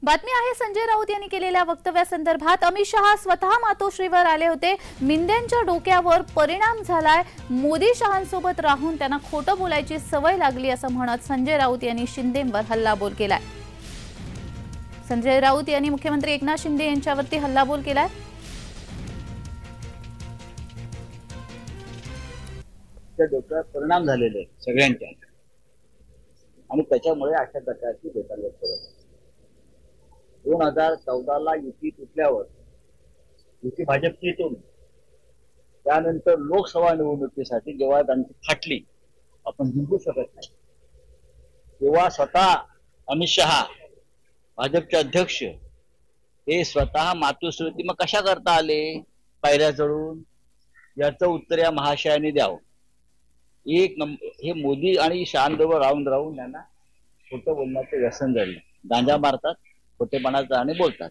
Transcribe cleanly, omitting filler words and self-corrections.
बातमी आहे संजय राऊत यांनी केलेल्या वक्तव्यासंदर्भात। अमित शहा स्वतः मातोश्रीवर आले होते। मिंद्यांच्या डोक्यावर परिणाम झालाय। मोदी शहांसोबत राहून त्यांना खोटं बोलायची सवय लागली असं म्हणत संजय राऊत यांनी शिंदेंवर हल्लाबोल केलाय। संजय राऊत यांनी मुख्यमंत्री एकनाथ शिंदे यांच्यावरती हल्लाबोल केलाय। डोक्यावर परिणाम झालेले सगळ्यांच्या आणि त्याच्यामुळे अशा प्रकारची बेताल व्यक्त होते। 2014ला युती तुटल्यावर युती भाजपची येऊन त्यानंतर लोकसभा निवडणुकीसाठी जेव्हा त्यांची फाटली, आपण जिंकू शकत नाही, तेव्हा स्वतः अमित शहा भाजपचे अध्यक्ष हे स्वतः मातोश्रीवरती मग कशा करता आले पायऱ्या चढून, याचं उत्तर या महाशयाने द्यावं। हे मोदी आणि शहांबरोबर राहून राहून त्यांना खोटं बोलण्याचं व्यसन झालं। गांजा मारतात, खोटेपणाचं आणि बोलतात।